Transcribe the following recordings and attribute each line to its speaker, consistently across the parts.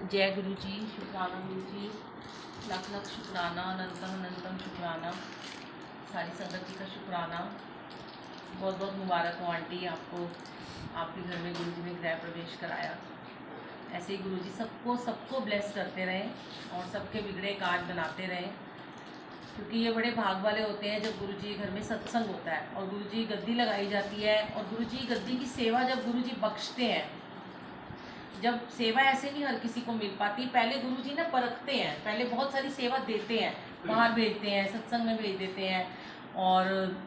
Speaker 1: जय गुरु जी, शुक्राना गुरु जी, लाख लाख शुक्राना, अनंतम अनंतम शुक्राना, सारी संगत जी का शुक्राना। बहुत बहुत मुबारक हो आंटी, आपको आपके घर में गुरु जी ने गृह प्रवेश कराया। ऐसे ही गुरु जी सबको सबको ब्लेस करते रहें और सबके बिगड़े काज बनाते रहें, क्योंकि ये बड़े भाग वाले होते हैं जब गुरु जी घर में सत्संग होता है और गुरु जी गद्दी लगाई जाती है। और गुरु जी गद्दी की सेवा जब गुरु जी बख्शते हैं, जब सेवा ऐसे नहीं हर किसी को मिल पाती, पहले गुरुजी ना परखते हैं, पहले बहुत सारी सेवा देते हैं, बाहर भेजते हैं, सत्संग में भेज देते हैं। और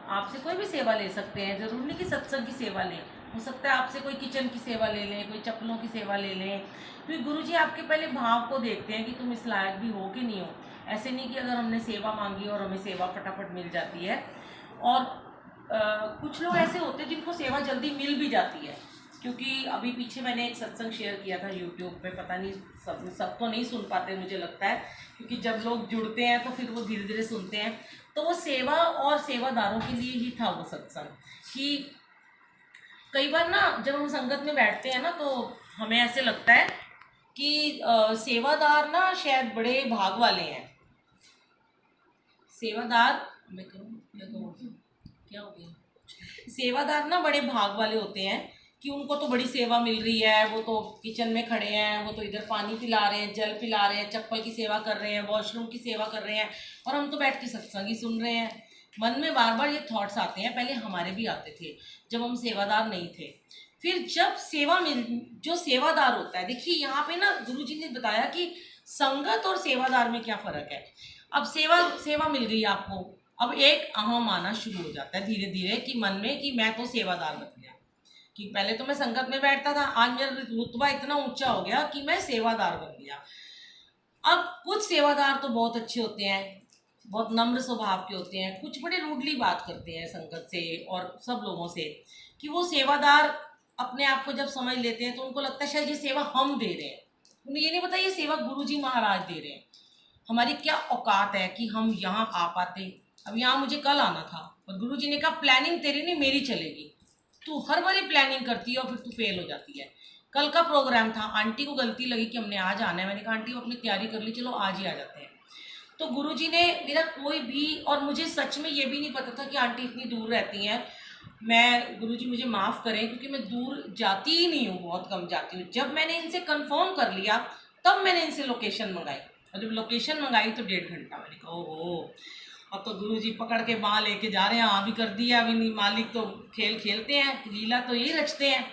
Speaker 1: आपसे कोई भी सेवा ले सकते हैं, ज़रूरी नहीं कि सत्संग की सेवा लें, हो सकता है आपसे कोई किचन की सेवा ले लें, कोई चप्पलों की सेवा ले लें। क्योंकि गुरुजी आपके पहले भाव को देखते हैं कि तुम इस लायक भी हो कि नहीं हो। ऐसे नहीं कि अगर हमने सेवा मांगी और हमें सेवा फटाफट मिल जाती है। और कुछ लोग ऐसे होते हैं जिनको सेवा जल्दी मिल भी जाती है, क्योंकि अभी पीछे मैंने एक सत्संग शेयर किया था यूट्यूब पे, पता नहीं सब तो नहीं सुन पाते मुझे लगता है, क्योंकि जब लोग जुड़ते हैं तो फिर वो धीरे धीरे सुनते हैं। तो वो सेवा और सेवादारों के लिए ही था वो सत्संग। कि कई बार ना जब हम संगत में बैठते हैं ना, तो हमें ऐसे लगता है कि सेवादार ना शायद बड़े भाग वाले हैं। सेवादार, मैं कहूँ क्या हो गया, सेवादार ना बड़े भाग वाले होते हैं कि उनको तो बड़ी सेवा मिल रही है, वो तो किचन में खड़े हैं, वो तो इधर पानी पिला रहे हैं, जल पिला रहे हैं, चप्पल की सेवा कर रहे हैं, वॉशरूम की सेवा कर रहे हैं, और हम तो बैठ के सत्संग ही सुन रहे हैं। मन में बार बार ये थॉट्स आते हैं, पहले हमारे भी आते थे जब हम सेवादार नहीं थे। फिर जब सेवा मिल, जो सेवादार होता है, देखिए यहाँ पे ना गुरुजी ने बताया कि संगत और सेवादार में क्या फ़र्क है। अब सेवा मिल गई आपको, अब एक अहम आना शुरू हो जाता है धीरे धीरे कि मन में कि मैं तो सेवादार बन गया। कि पहले तो मैं संगत में बैठता था, आज मेरा रुतबा इतना ऊंचा हो गया कि मैं सेवादार बन गया। अब कुछ सेवादार तो बहुत अच्छे होते हैं, बहुत नम्र स्वभाव के होते हैं, कुछ बड़े रूडली बात करते हैं संगत से और सब लोगों से। कि वो सेवादार अपने आप को जब समझ लेते हैं तो उनको लगता है शायद ये सेवा हम दे रहे हैं, उन्हें ये नहीं पता ये सेवा गुरुजी महाराज दे रहे हैं। हमारी क्या औकात है कि हम यहाँ आ पाते। अब यहाँ मुझे कल आना था और गुरुजी ने कहा प्लानिंग तेरी नहीं मेरी चलेगी, तू हर बारी प्लानिंग करती है और फिर तू फेल हो जाती है। कल का प्रोग्राम था, आंटी को गलती लगी कि हमने आज आना है, मैंने कहा आंटी अपनी तैयारी कर ली, चलो आज ही आ जाते हैं। तो गुरुजी ने मेरा कोई भी, और मुझे सच में ये भी नहीं पता था कि आंटी इतनी दूर रहती हैं। मैं, गुरुजी मुझे माफ़ करें क्योंकि मैं दूर जाती ही नहीं हूँ, बहुत कम जाती हूँ। जब मैंने इनसे कन्फर्म कर लिया तब मैंने इनसे लोकेशन मंगाई, और जब लोकेशन मंगाई तो 1.5 घंटा, मैंने कहा ओहो अब तो गुरुजी पकड़ के वहाँ लेके जा रहे हैं, हाँ भी कर दिया, अभी नहीं, मालिक तो खेल खेलते हैं, लीला तो यही रचते हैं।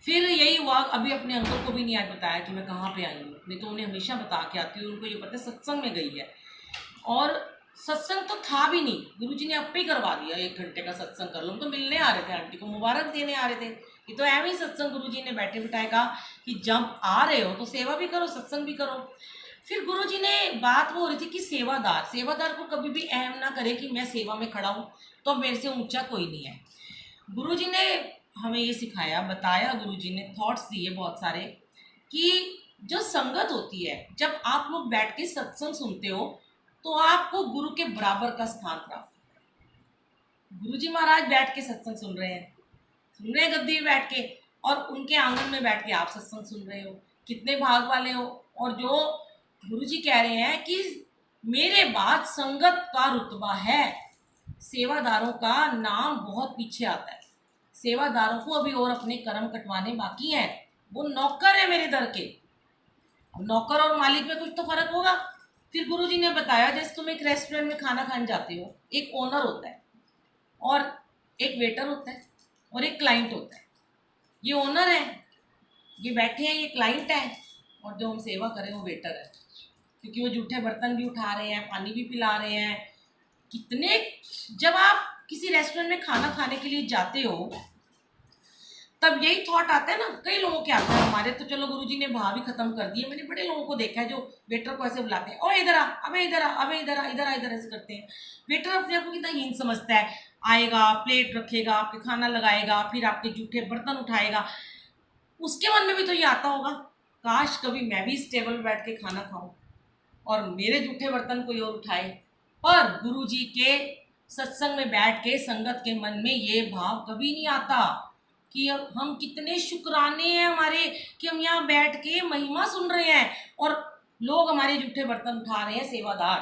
Speaker 1: फिर यही हुआ, अभी अपने अंकल को भी नहीं आज बताया कि मैं कहाँ पे आई हूँ, नहीं तो उन्हें हमेशा बता के आती हूँ, उनको ये पता है सत्संग में गई है। और सत्संग तो था भी नहीं, गुरुजी ने अब ही करवा दिया, 1 घंटे का सत्संग कर लो। हम तो मिलने आ रहे थे, आंटी को मुबारक देने आ रहे थे। ये तो ऐਵੇਂ ही सत्संग गुरुजी ने बैठे बिठाए कहा कि जब आ रहे हो तो सेवा भी करो, सत्संग भी करो। फिर गुरुजी ने बात वो हो रही थी कि सेवादार को कभी भी अहम ना करे कि मैं सेवा में खड़ा हूँ तो मेरे से ऊंचा कोई नहीं है। गुरुजी ने हमें ये सिखाया, बताया, गुरुजी ने थॉट्स दिए बहुत सारे कि जो संगत होती है, जब आप लोग बैठ के सत्संग सुनते हो तो आपको गुरु के बराबर का स्थान प्राप्त है। गुरुजी महाराज बैठ के सत्संग सुन रहे हैं गद्दी में बैठ के, और उनके आंगन में बैठ के आप सत्संग सुन रहे हो, कितने भाग वाले हो। और जो गुरुजी कह रहे हैं कि मेरे बाद संगत का रुतबा है, सेवादारों का नाम बहुत पीछे आता है। सेवादारों को अभी और अपने कर्म कटवाने बाकी हैं, वो नौकर है मेरे दर के। नौकर और मालिक में कुछ तो फर्क होगा। फिर गुरुजी ने बताया जैसे तुम एक रेस्टोरेंट में खाना खाने जाते हो, एक ओनर होता है और एक वेटर होता है और एक क्लाइंट होता है। ये ओनर है, ये बैठे हैं, ये क्लाइंट है, और जो हम सेवा करें वो वेटर है, क्योंकि वो जूठे बर्तन भी उठा रहे हैं, पानी भी पिला रहे हैं। कितने, जब आप किसी रेस्टोरेंट में खाना खाने के लिए जाते हो तब यही थॉट आता है ना, कई लोगों के आता है, हमारे तो चलो गुरुजी ने भाव ही खत्म कर दिए। मैंने बड़े लोगों को देखा है जो वेटर को ऐसे बुलाते हैं, ओ इधर आ, अबे इधर आ, अबे इधर आ, इधर आ, इधर ऐसे करते हैं। वेटर अपने आप को कितना हीन समझता है, आएगा, प्लेट रखेगा, आपके खाना लगाएगा, फिर आपके जूठे बर्तन उठाएगा। उसके मन में भी तो ये आता होगा, काश कभी मैं भी इस टेबल पर बैठ के खाना खाऊं और मेरे जूठे बर्तन कोई और उठाए। पर गुरुजी के सत्संग में बैठ के संगत के मन में ये भाव कभी नहीं आता। कि अब हम कितने शुक्राने हैं हमारे कि हम यहाँ बैठ के महिमा सुन रहे हैं और लोग हमारे जूठे बर्तन उठा रहे हैं सेवादार।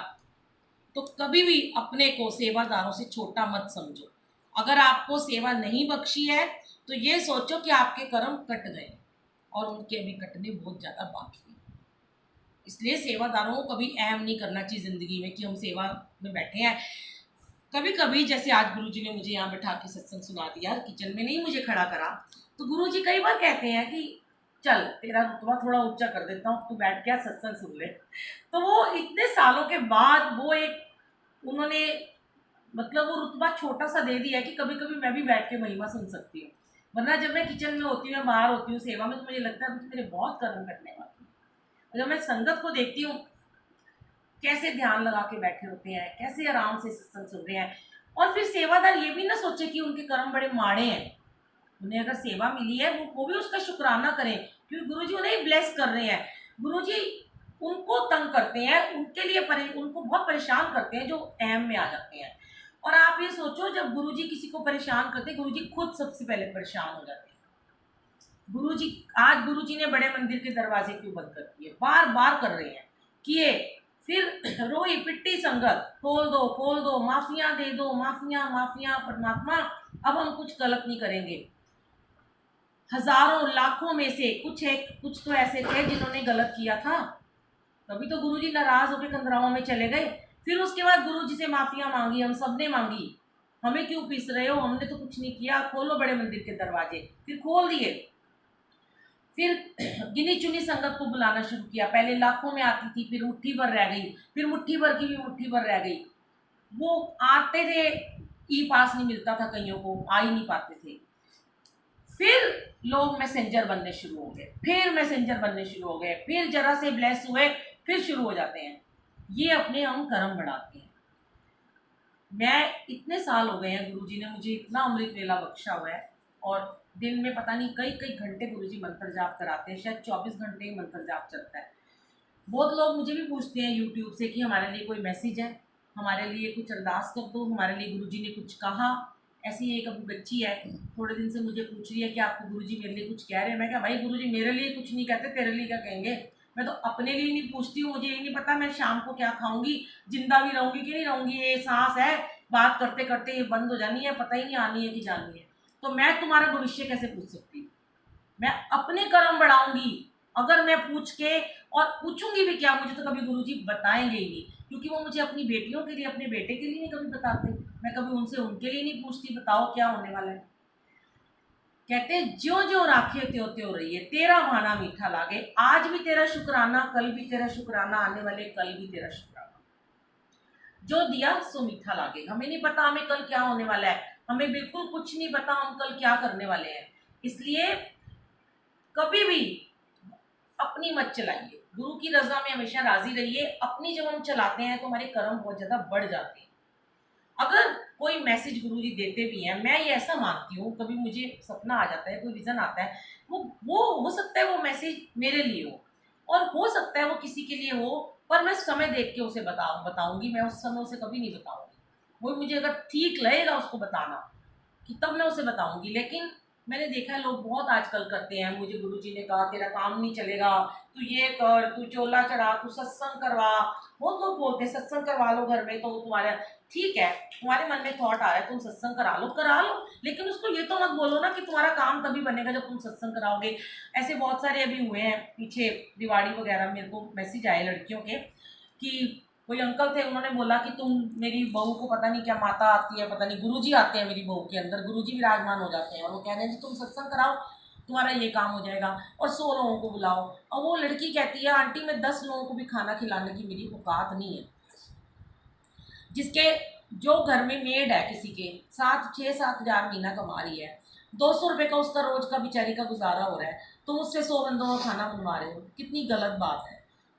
Speaker 1: तो कभी भी अपने को सेवादारों से छोटा मत समझो। अगर आपको सेवा नहीं बख्शी है तो ये सोचो कि आपके कर्म कट गए और उनके अभी कटने बहुत ज़्यादा बाकी हैं। इसलिए सेवादारों को कभी अहम नहीं करना चाहिए ज़िंदगी में कि हम सेवा में बैठे हैं। कभी कभी जैसे आज गुरुजी ने मुझे यहाँ बैठा के सत्संग सुना दिया, किचन में नहीं मुझे खड़ा करा, तो गुरुजी कई बार कहते हैं कि चल तेरा रुतबा थोड़ा ऊंचा कर देता हूँ, तू बैठ के सत्संग सुन ले। तो वो इतने सालों के बाद वो एक उन्होंने मतलब वो रुतबा छोटा सा दे दिया कि कभी कभी मैं भी बैठ के महिमा सुन सकती हूँ। वरना जब मैं किचन में होती हूँ, बाहर होती हूँ सेवा में, तो मुझे लगता है मेरे बहुत कर्म कटने वाले हैं। और जब मैं संगत को देखती हूँ कैसे ध्यान लगा के बैठे होते हैं, कैसे आराम से सत्संग सुन रहे हैं, और फिर सेवादार ये भी ना सोचे कि उनके कर्म बड़े माड़े हैं। उन्हें अगर सेवा मिली है वो भी उसका शुक्राना करें, क्योंकि गुरुजी उन्हें ब्लेस कर रहे हैं। गुरुजी उनको तंग करते हैं, उनके लिए उनको बहुत परेशान करते हैं जो अहम में आ जाते हैं। और आप ये सोचो जब गुरुजी किसी को परेशान करते हैं, गुरुजी खुद सबसे पहले परेशान हो जाते हैं। गुरुजी ने बड़े मंदिर के दरवाजे क्यों बंद कर दिए, बार बार कर रहे हैं, किए, फिर रोई पिट्टी संगत, खोल दो, माफिया दे दो, माफिया माफिया, परमात्मा अब हम कुछ गलत नहीं करेंगे। हजारों लाखों में से कुछ तो ऐसे थे जिन्होंने गलत किया था, तभी तो गुरुजी नाराज होकर कंदराओं में चले गए। फिर उसके बाद गुरुजी से माफिया मांगी, हम सब ने मांगी, हमें क्यों पीस रहे हो, हमने तो कुछ नहीं किया, खोलो बड़े मंदिर के दरवाजे। फिर खोल दिए। फिर गिनी चुनी संगत को बुलाना शुरू किया। पहले लाखों में आती थी, फिर मुट्ठी भर रह गई, फिर मुट्ठी भर की भी मुट्ठी भर रह गई। वो आते थे, ई पास नहीं मिलता था, कईयों को आ ही नहीं पाते थे। फिर लोग मैसेंजर बनने शुरू हो गए, फिर जरा से ब्लेस हुए, फिर शुरू हो जाते हैं। ये अपने हम कर्म बढ़ाते हैं। मैं इतने साल हो गए हैं, गुरुजी ने मुझे इतना अमृत वेला बख्शा हुआ है, और दिन में पता नहीं कई घंटे गुरुजी मंत्र जाप कराते हैं, शायद 24 घंटे ही मंत्र जाप चलता है। बहुत लोग मुझे भी पूछते हैं यूट्यूब से कि हमारे लिए कोई मैसेज है, हमारे लिए कुछ अरदास कर दो, हमारे लिए गुरुजी ने कुछ कहा। ऐसी एक अभी बच्ची है, थोड़े दिन से मुझे पूछ रही है कि आपको गुरुजी मेरे लिए कुछ कह रहे हैं। मैं क्या भाई, गुरुजी मेरे लिए कुछ नहीं कहते, तेरे लिए क्या कहेंगे। मैं तो अपने लिए नहीं पूछती हूँ, मुझे ये नहीं पता मैं शाम को क्या खाऊंगी, जिंदा भी रहूंगी कि नहीं रहूंगी, ये सांस है, बात करते करते ये बंद हो जानी है, पता ही नहीं आनी है कि जानी है। तो मैं तुम्हारा भविष्य कैसे पूछ सकती हूँ। मैं अपने कर्म बढ़ाऊंगी। अगर मैं पूछ के, और पूछूंगी भी क्या, मुझे तो कभी गुरुजी बताएंगे ही नहीं, क्योंकि वो मुझे अपनी बेटियों के लिए, अपने बेटे के लिए नहीं कभी बताते। मैं कभी उनसे उनके लिए नहीं पूछती बताओ क्या होने वाला है। कहते ज्यो ज्यो राखे त्यों त्यों रहिए, तेरा भाना मीठा लागे। आज भी तेरा शुक्राना, कल भी तेरा शुक्राना, आने वाले कल भी तेरा शुक्राना। जो दिया सो मीठा लागे। हमें नहीं पता हमें कल क्या होने वाला है, हमें बिल्कुल कुछ नहीं पता हम कल क्या करने वाले हैं। इसलिए कभी भी अपनी मत चलाइए, गुरु की रजा में हमेशा राजी रहिए। अपनी जब हम चलाते हैं तो हमारे कर्म बहुत ज्यादा बढ़ जाते हैं। अगर कोई मैसेज गुरुजी देते भी हैं, मैं ये ऐसा मानती हूँ, कभी मुझे सपना आ जाता है, कोई विजन आता है, वो हो सकता है वो मैसेज मेरे लिए हो, और हो सकता है वो किसी के लिए हो, पर मैं समय देख के उसे बताऊंगी। मैं उस समय उसे कभी नहीं बताऊंगी। वो मुझे अगर ठीक लगेगा उसको बताना, कि तब मैं उसे बताऊंगी। लेकिन मैंने देखा है लोग बहुत आजकल करते हैं, मुझे गुरुजी ने कहा तेरा काम नहीं चलेगा, तू ये कर, तू चोला चढ़ा, तू सत्संग करवा। बहुत लोग बोलते हैं सत्संग करवा लो घर में, तो तुम्हारा ठीक है, तुम्हारे मन में थॉट आ रहा है तुम सत्संग करा लो, लेकिन उसको ये तो मत बोलो ना कि तुम्हारा काम तभी बनेगा जब तुम सत्संग कराओगे। ऐसे बहुत सारे अभी हुए हैं पीछे, दिवाली वगैरह, मेरे को मैसेज आए लड़कियों के कि कोई अंकल थे, उन्होंने बोला कि तुम मेरी बहू को, पता नहीं क्या माता आती है, पता नहीं गुरुजी आते हैं मेरी बहू के अंदर, गुरुजी विराजमान हो जाते हैं, और वो कह रहे हैं जी तुम सत्संग कराओ, तुम्हारा ये काम हो जाएगा, और 100 लोगों को बुलाओ। और वो लड़की कहती है आंटी मैं 10 लोगों को भी खाना खिलाने की मेरी औकात नहीं है। जिसके जो घर में मेड है किसी के 6-7 हज़ार महीना कमा रही है, 200 रुपये का उसका रोज का बेचारी का गुजारा हो रहा है, तुम उससे 100 बंदों का खाना बनवा रहे हो, कितनी गलत बात है।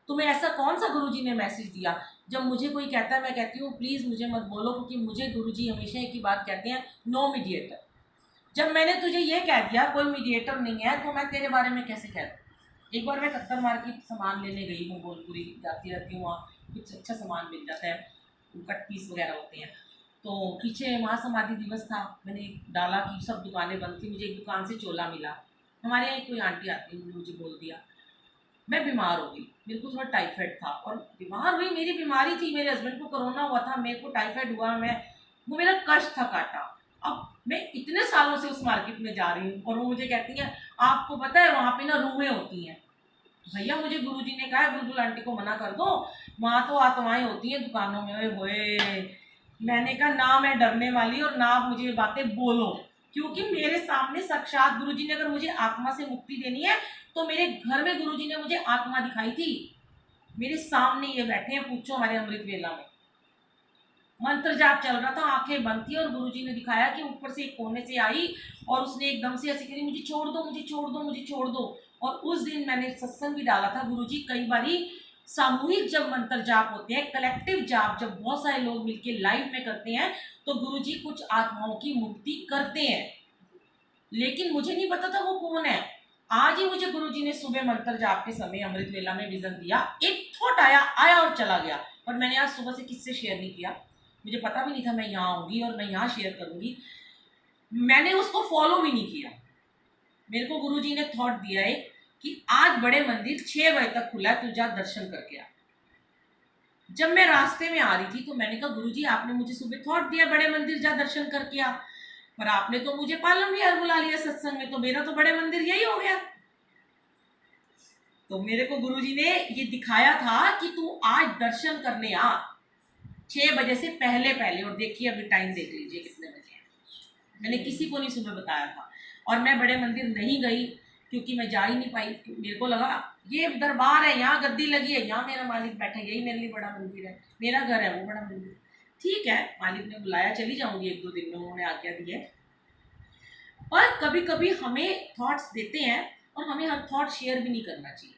Speaker 1: तुम्हें ऐसा कौन सा गुरुजी ने मैसेज दिया। जब मुझे कोई कहता है, मैं कहती हूँ प्लीज़ मुझे मत बोलो, क्योंकि मुझे गुरुजी हमेशा एक ही बात कहते हैं, नो मीडिएटर। जब मैंने तुझे ये कह दिया कोई मीडिएटर नहीं है, तो मैं तेरे बारे में कैसे कह दूँ। एक बार मैं कत्तर मार्केट सामान लेने गई मंगोलपुरी, जाती रहती हूँ, वहाँ कुछ अच्छा सामान मिल जाता है, कट पीस वगैरह होते हैं। तो पीछे महासमाधि दिवस था, मैंने डाला कि सब दुकानें बंद थी, मुझे एक दुकान से चोला मिला। हमारे यहाँ कोई आंटी आती है, उन्होंने मुझे बोल दिया। मैं बीमार हो गई, मेरे को थोड़ा टाइफाइड था और बीमार हुई, मेरी बीमारी थी, मेरे हस्बैंड को कोरोना हुआ था, मेरे को टाइफाइड हुआ, वो मेरा कष्ट था काटा। अब मैं इतने सालों से उस मार्केट में जा रही हूँ और वो मुझे कहती हैं आपको पता है वहाँ पे ना रूहें होती हैं। भैया मुझे गुरुजी ने कहा है बुलबुल आंटी को मना कर दो, वहाँ तो आत्माएं होती हैं दुकानों में। होए मैंने कहा ना मैं डरने वाली और ना आप मुझे ये बातें बोलो, क्योंकि मेरे सामने साक्षात गुरुजी ने अगर मुझे आत्मा से मुक्ति देनी है तो मेरे घर में गुरुजी ने मुझे आत्मा दिखाई थी, मेरे सामने ये बैठे हैं, पूछो हमारे अमृत वेला में मंत्र जाप चल रहा था, आंखें बंद थी और गुरुजी ने दिखाया कि ऊपर से एक कोने से आई और उसने एकदम से ऐसे करी मुझे छोड़ दो मुझे छोड़ दो मुझे छोड़ दो। और उस दिन मैंने सत्संग भी डाला था, गुरुजी कई बारी सामूहिक जब मंत्र जाप होते हैं, कलेक्टिव जाप जब बहुत सारे लोग मिलकर लाइव में करते हैं तो गुरुजी कुछ आत्माओं की मुक्ति करते हैं, लेकिन मुझे नहीं पता था वो कौन है। आज ही मुझे गुरुजी ने सुबह मंत्र जाप के समय अमृत वेला में विजन दिया, एक थॉट आया और चला गया, और मैंने आज सुबह से किससे शेयर नहीं किया, मुझे पता भी नहीं था मैं यहाँ आऊँगी और मैं यहाँ शेयर करूँगी, मैंने उसको फॉलो भी नहीं किया। मेरे को गुरुजी ने थॉट दिया है कि आज बड़े मंदिर 6 बजे तक खुला है, तू जा दर्शन करके आ। जब मैं रास्ते में आ रही थी तो मैंने कहा गुरुजी आपने मुझे सुबह थॉट दिया बड़े मंदिर जा दर्शन करके आ, पर आपने तो मुझे पालन विहार बुला लिया सत्संग में, तो मेरा तो बड़े मंदिर यही हो गया। तो मेरे को गुरुजी ने ये दिखाया था कि तू आज दर्शन करने आ 6 बजे से पहले पहले, और देखिए अभी टाइम देख लीजिए कितने बजे हैं, मैंने किसी को नहीं सुबह बताया था। और मैं बड़े मंदिर नहीं गई क्योंकि मैं जा ही नहीं पाई, मेरे को लगा ये दरबार है, यहाँ गद्दी लगी है, यहाँ मेरा मालिक बैठा है, यही मेरे लिए बड़ा मंदिर है, मेरा घर है वो बड़ा मंदिर। ठीक है मालिक ने बुलाया, चली जाऊंगी 1-2 दिन में, उन्होंने आज्ञा दी है। पर कभी कभी हमें थॉट्स देते हैं और हमें हर थॉट शेयर भी नहीं करना चाहिए,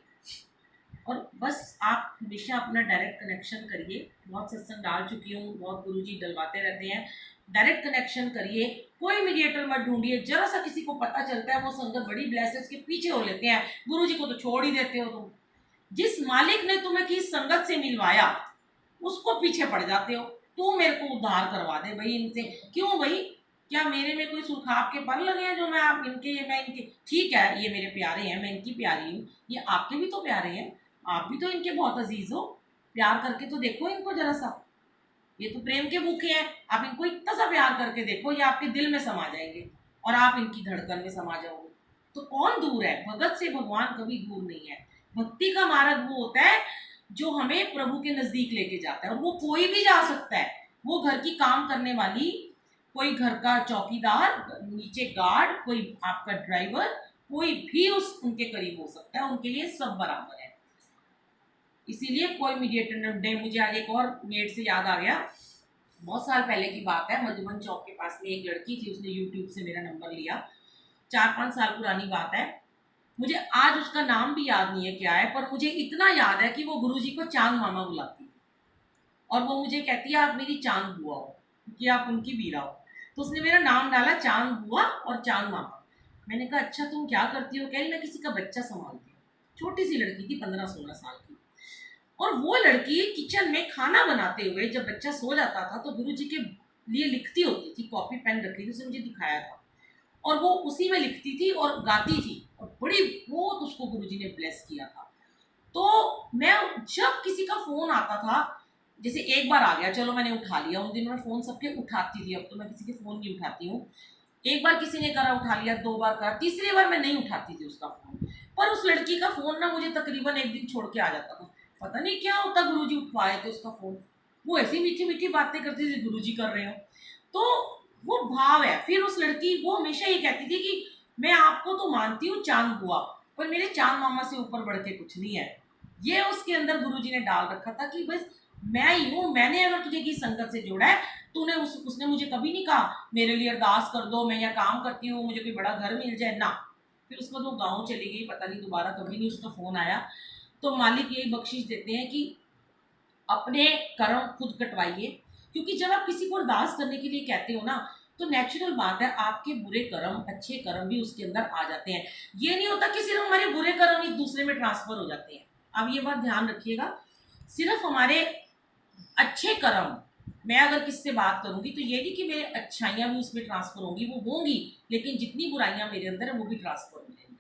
Speaker 1: और बस आप हमेशा अपना डायरेक्ट कनेक्शन करिए। बहुत सत्संग डाल चुकी हूँ, बहुत गुरुजी डलवाते रहते हैं, डायरेक्ट कनेक्शन करिए, कोई मीडिएटर मत ढूंढिए। जरा सा किसी को पता चलता है वो संगत बड़ी ब्लेस है, उसके पीछे हो लेते हैं, गुरुजी को तो छोड़ ही देते हो तुम। जिस मालिक ने तुम्हें किस संगत से मिलवाया उसको पीछे पड़ जाते हो, तू मेरे को उद्धार करवा दे भाई इनसे। क्यों भाई, क्या मेरे में कोई सुरखाब के पर लगे हैं जो मैं आप इनके, ये मैं इनके, ठीक है ये मेरे प्यारे हैं, मैं इनकी प्यारी हूँ, ये आपके भी तो प्यारे हैं, आप भी तो इनके बहुत अजीज हो, प्यार करके तो देखो इनको जरा सा, ये तो प्रेम के भूखे हैं, आप इनको इतना सा प्यार करके देखो, ये आपके दिल में समा जाएंगे और आप इनकी धड़कन में समा जाओगे। तो कौन दूर है, भगत से भगवान कभी दूर नहीं है। भक्ति का मार्ग वो होता है जो हमें प्रभु के नजदीक लेके जाता है, और वो कोई भी जा सकता है, वो घर की काम करने वाली, कोई घर का चौकीदार, नीचे गार्ड, कोई आपका ड्राइवर, कोई भी उनके करीब हो सकता है, उनके लिए सब बराबर है। इसीलिए कोई मीडिएटर नहीं। मुझे आज एक और मेड से याद आ गया, बहुत साल पहले की बात है, मधुबन चौक के पास में एक लड़की थी, उसने यूट्यूब से मेरा नंबर लिया, 4-5 साल पुरानी बात है, मुझे आज उसका नाम भी याद नहीं है क्या है, पर मुझे इतना याद है कि वो गुरुजी को चांद मामा बुलाती और वो मुझे कहती है आप मेरी चांद बुआ हो क्योंकि आप उनकी बीरा हो। तो उसने मेरा नाम डाला चांद बुआ और चांद मामा। मैंने कहा अच्छा तुम क्या करती हो, कह रही मैं किसी का बच्चा संभालती हूँ। छोटी सी लड़की थी, 15-16 साल की, और वो लड़की किचन में खाना बनाते हुए जब बच्चा सो जाता था तो गुरुजी के लिए लिखती होती थी, कॉपी पेन रखी थी, उसने मुझे दिखाया था, और वो उसी में लिखती थी और गाती थी, और बड़ी बहुत उसको गुरुजी ने ब्लेस किया था। तो मैं जब किसी का फोन आता था, जैसे एक बार आ गया चलो मैंने उठा लिया, उन दिनों में फोन सबके उठाती थी, अब तो मैं किसी के फोन नहीं उठाती हूँ, एक बार किसी ने करा उठा लिया, 2 बार करा, तीसरी बार मैं नहीं उठाती थी उसका फोन। पर उस लड़की का फोन ना मुझे तकरीबन एक दिन छोड़ के आ जाता था, पता नहीं क्या होता, गुरुजी उठवाए थे उसका फोन, वो ऐसी मीठी मीठी बातें करती थी गुरुजी कर रहे हो, तो वो भाव है। फिर उस लड़की वो हमेशा ये कहती थी कि मैं आपको तो मानती हूँ चांद बुआ, पर मेरे चांद मामा से ऊपर बढ़ के कुछ नहीं है। ये उसके अंदर गुरुजी ने डाल रखा था कि बस मैं ही हूँ, मैंने अगर तुझे की संगत से जोड़ा है, तूने उसने मुझे कभी नहीं कहा मेरे लिए अरदास कर दो, मैं यहाँ काम करती हूँ, मुझे कोई बड़ा घर मिल जाए ना। फिर उसके बाद वो गाँव चली गई, पता नहीं दोबारा कभी नहीं उसका फ़ोन आया। तो मालिक यही बख्शिश देते हैं कि अपने कर्म खुद कटवाइए, क्योंकि जब आप किसी को अरदास करने के लिए कहते हो ना तो नेचुरल बात है आपके बुरे कर्म अच्छे कर्म भी उसके अंदर आ जाते हैं। ये नहीं होता कि सिर्फ हमारे बुरे कर्म एक दूसरे में ट्रांसफर हो जाते हैं, आप ये बात ध्यान रखिएगा, सिर्फ हमारे अच्छे कर्म मैं अगर किससे बात करूंगी तो ये नहीं कि मेरे अच्छाइयाँ भी उसमें ट्रांसफर होंगी, वो होंगी, लेकिन जितनी बुराइयां मेरे अंदर है वो भी ट्रांसफर हो जाएंगी।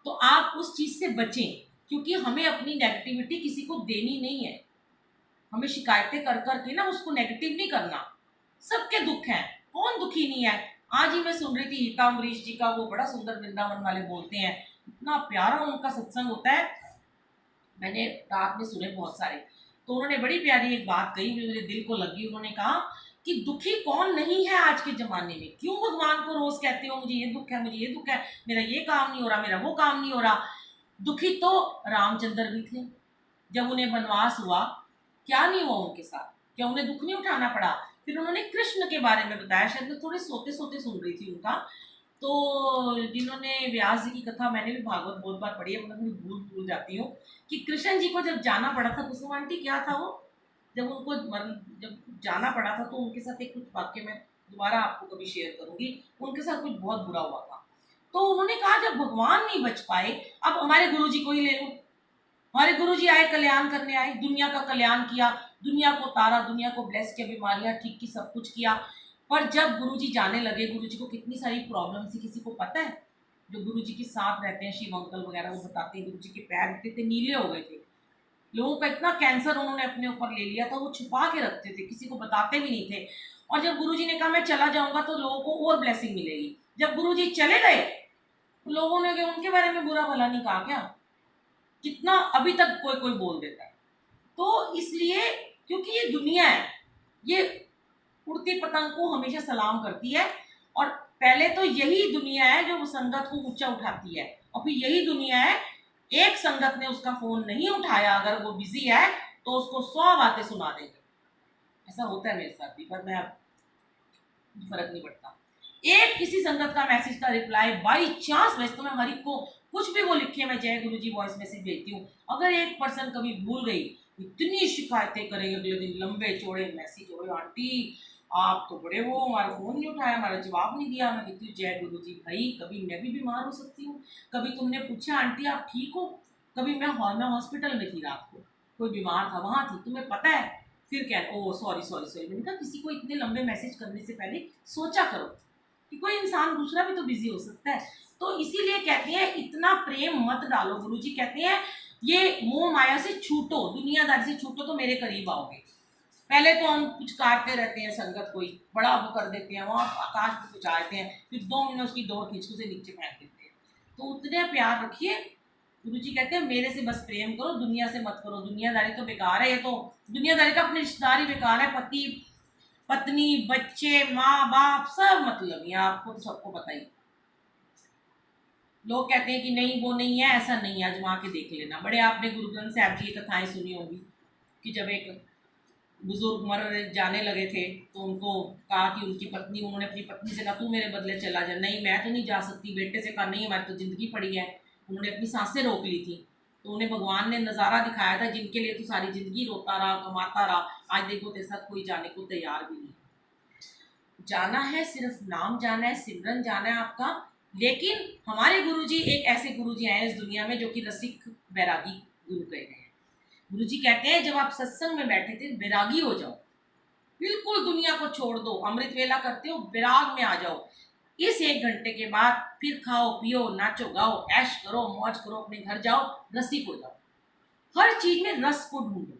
Speaker 1: तो आप उस चीज से बचें, क्योंकि हमें अपनी नेगेटिविटी किसी को देनी नहीं है। हमें शिकायतें कर करके ना उसको नेगेटिव नहीं करना। सबके दुख हैं, कौन दुखी नहीं है। आज ही मैं सुन रही थी गीता अम्बरीश जी का, वो बड़ा सुंदर वृंदावन वाले बोलते हैं, इतना प्यारा उनका सत्संग होता है, मैंने रात में सुने बहुत सारे। तो उन्होंने बड़ी प्यारी एक बात कही, मेरे दिल को लगी। उन्होंने कहा कि दुखी कौन नहीं है आज के जमाने में, क्यों भगवान को रोज कहते हो मुझे ये दुख है, मुझे ये दुख है, मेरा ये काम नहीं हो रहा, मेरा वो काम नहीं हो रहा। दुखी तो रामचंद्र भी थे, जब उन्हें वनवास हुआ क्या नहीं हुआ उनके साथ, क्या उन्हें दुख नहीं उठाना पड़ा। फिर उन्होंने कृष्ण के बारे में बताया, शायद मैं थोड़े सोते सोते सुन रही थी उनका। तो जिन्होंने व्यास जी की कथा, मैंने भी भागवत बहुत बार पढ़ी है, मतलब मैं भूल जाती हूँ कि कृष्ण जी को जब जाना पड़ा था, कुसुम आंटी क्या था वो, जब उनको जब जाना पड़ा था तो उनके साथ एक कुछ वाक्य मैं दोबारा आपको कभी शेयर करूंगी, उनके साथ कुछ बहुत बुरा हुआ था। तो उन्होंने कहा जब भगवान नहीं बच पाए, अब हमारे गुरु जी को ही ले लो। हमारे गुरु जी आए, कल्याण करने आए, दुनिया का कल्याण किया, दुनिया को तारा, दुनिया को ब्लेस किया, बीमारियां ठीक की, सब कुछ किया। पर जब गुरु जी जाने लगे, गुरु जी को कितनी सारी प्रॉब्लम थी, किसी को पता है? जो गुरु जी के साथ रहते हैं, शिव अंकल वगैरह, वो बताते हैं गुरु जी के पैर इतने नीले हो गए थे, लोगों का इतना कैंसर उन्होंने अपने ऊपर ले लिया था, वो छुपा के रखते थे, किसी को बताते भी नहीं थे। और जब गुरु जी ने कहा मैं चला जाऊंगा तो लोगों को और ब्लेसिंग मिलेगी, जब गुरु जी चले गए तो लोगों ने उनके बारे में बुरा भला नहीं कहा क्या? कितना अभी तक कोई कोई बोल देता है। तो इसलिए, क्योंकि ये दुनिया है, ये उड़ती पतंग को हमेशा सलाम करती है, और पहले तो यही दुनिया है जो संगत को ऊंचा उठाती है, और फिर यही दुनिया है, एक संगत ने उसका फोन नहीं उठाया, अगर वो बिजी है तो उसको 100 बातें सुना देंगे। ऐसा होता है मेरे साथ भी, पर मैं फर्क नहीं पड़ता। एक किसी संगत का मैसेज का रिप्लाई बाई चांस, वैसे तो मैं हर एक को कुछ भी वो लिखे, मैं जय गुरु जी वॉइस मैसेज भेजती हूँ, अगर एक पर्सन कभी भूल गई, इतनी शिकायतें करेंगे अगले दिन, लंबे चौड़े मैसेज, हो आंटी आप तो बड़े वो, हमारा फोन नहीं उठाया, हमारा जवाब नहीं दिया। मैं कहती हूँ जय गुरु जी, भाई कभी मैं भी बीमार हो सकती हूँ, कभी तुमने पूछा आंटी आप ठीक हो, कभी मैं हॉस्पिटल में थी, रात को कोई बीमार था, वहां थी, तुम्हें पता है? फिर क्या, ओ सॉरी सॉरी सॉरी। मैंने कहा किसी को इतने लंबे मैसेज करने से पहले सोचा करो कि कोई इंसान दूसरा भी तो बिजी हो सकता है। तो इसीलिए कहते हैं इतना प्रेम मत डालो। गुरुजी कहते हैं ये मोह माया से छूटो, दुनियादारी से छूटो तो मेरे करीब आओगे। पहले तो हम कुछ काटते रहते हैं, संगत कोई बड़ा वो कर देते हैं, वहाँ आकाश में पहुँचाते हैं, फिर 2 महीने उसकी डोर खींच के उसे नीचे फेंक देते हैं। तो उतने प्यार रखिए। गुरुजी कहते हैं मेरे से बस प्रेम करो, दुनिया से मत करो, दुनियादारी तो बेकार है। ये तो दुनियादारी का अपने रिश्तेदार ही बेकार है, पति पत्नी बच्चे माँ बाप सब मतलब, ये आपको तो सबको पता ही। लोग कहते हैं कि नहीं वो नहीं है, ऐसा नहीं है, आजमा के देख लेना। बड़े आपने गुरु ग्रंथ साहब जी की कथाएं सुनी होंगी कि जब एक बुजुर्ग मर जाने लगे थे तो उनको कहा कि उनकी पत्नी, उन्होंने अपनी पत्नी से कहा तू मेरे बदले चला जा। नहीं मैं तो नहीं जा सकती। बेटे से कहा नहीं हमारी तो जिंदगी पड़ी है। उन्होंने अपनी सांसें रोक ली थी। तो उन्हें भगवान ने नज़ारा दिखाया था जिनके लिए तो सारी जिंदगी रोता रहा, कमाता रहा, आज देखो तेरे साथ कोई जाने को तैयार भी नहीं। जाना है, सिर्फ नाम जाना है, सिमरन जाना है आपका। लेकिन हमारे गुरुजी एक ऐसे गुरुजी आए इस दुनिया में जो कि रसिक वैरागी गुरु कहे गए हैं। गुरुजी कहते हैं जब आप सत्संग में बैठे थे वैरागी हो जाओ, बिल्कुल दुनिया को छोड़ दो, अमृत वेला करते हो विराग में आ जाओ। इस 1 घंटे के बाद फिर खाओ पियो नाचो गाओ ऐश करो मौज करो, अपने घर जाओ, रसिक हो जाओ, हर चीज में रस को ढूंढो।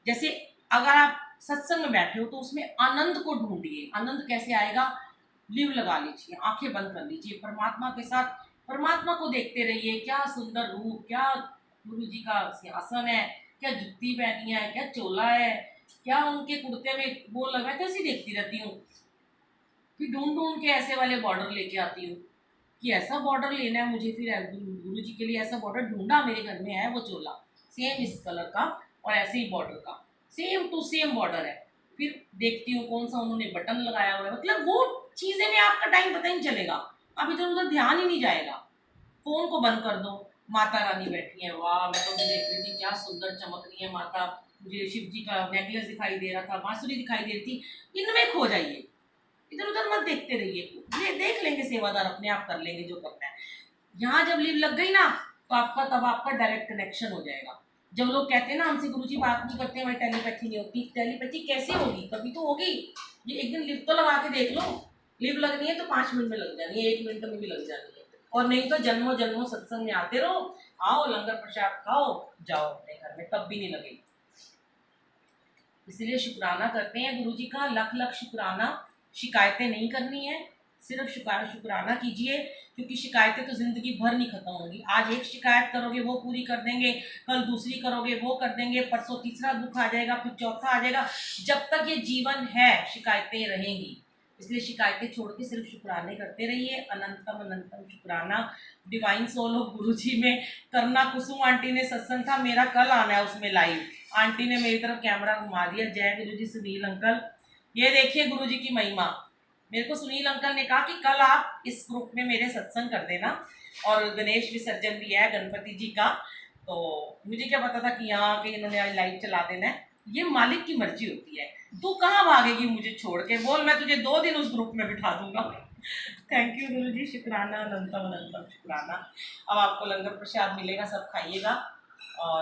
Speaker 1: जैसे अगर आप सत्संग में बैठे हो तो उसमें आनंद को ढूंढिए। आनंद कैसे आएगा? लिव लगा लीजिए, आंखें बंद कर लीजिए, परमात्मा के साथ परमात्मा को देखते रहिए। क्या सुंदर रूप, क्या गुरु जी का सिंहासन है, क्या जुत्ती पहनी है, क्या चोला है, क्या उनके कुर्ते में वो लगा, कैसी देखती रहती हूँ। फिर ढूंढ ढूंढ के ऐसे वाले बॉर्डर लेके आती हूँ कि ऐसा बॉर्डर लेना है मुझे। फिर गुरु जी के लिए ऐसा बॉर्डर ढूंढा, मेरे घर में है वो चोला सेम इस कलर का और ऐसे ही बॉर्डर का, सेम टू सेम बॉर्डर है। फिर देखती हूँ कौन सा उन्होंने बटन लगाया हुआ है, मतलब वो चीजें में आपका टाइम पता ही नहीं चलेगा, अब इधर उधर ध्यान ही नहीं जाएगा। फोन को बंद कर दो, माता रानी बैठी है, वाह मैं तो देख रही थी क्या सुंदर चमक रही है माता, मुझे शिव जी का नेकलेस दिखाई दे रहा था, बांसुरी दिखाई दे रही थी, इनमें खो जाइए, इधर उधर मत देखते रहिए। ये देख लेंगे सेवादार, अपने आप कर लेंगे जो करना है। यहाँ जब लीव लग गई ना तो आपका तब आपका डायरेक्ट कनेक्शन हो जाएगा। जब लोग कहते हैं ना हमसे गुरुजी बात नहीं करते हैं, वही टेलीपैथी नहीं होती। टेलीपैथी कैसे होगी, कभी तो होगी। ये एक दिन लिप तो लगा के देख लो, लिप लगनी है तो 5 मिनट में लग जानी है, 1 मिनट में भी लग जानी है। और नहीं तो जन्मों जन्मों सत्संग में आते रहो, आओ लंगर प्रसाद खाओ, जाओ अपने घर में, तब भी नहीं लगेगी। इसलिए शुक्राना करते हैं गुरुजी का, लख लख शुक्राना। शिकायतें नहीं करनी है, सिर्फ शुक्राना कीजिए, क्योंकि शिकायतें तो जिंदगी भर नहीं खत्म होंगी। आज एक शिकायत करोगे वो पूरी कर देंगे, कल दूसरी करोगे वो कर देंगे, परसों तीसरा दुख आ जाएगा, फिर चौथा आ जाएगा। जब तक ये जीवन है शिकायतें रहेंगी। इसलिए शिकायतें छोड़ के सिर्फ शुक्राने करते रहिए। अनंतम अनंतम शुक्राना। डिवाइन सोल ऑफ गुरुजी में करना कुसुम आंटी ने सत्संग था, मेरा कल आना है उसमें लाइव। आंटी ने मेरी तरफ कैमरा घुमा दिया। जय गुरुजी सुनील अंकल। ये देखिए गुरुजी की महिमा। मेरे को सुनील अंकल ने कहा कि कल आप इस ग्रुप में मेरे सत्संग कर देना, और गणेश विसर्जन भी है गणपति जी का। तो मुझे क्या पता था कि यहाँ के इन्होंने आज लाइव चला देना है। ये मालिक की मर्जी होती है। तू कहाँ भागेगी मुझे छोड़ के, बोल, मैं तुझे 2 दिन उस ग्रुप में बिठा दूंगा। थैंक यू गुरुजी, शुक्राना, अनंतम अनंतम शुक्राना। अब आपको लंगर प्रसाद मिलेगा, सब खाइएगा। और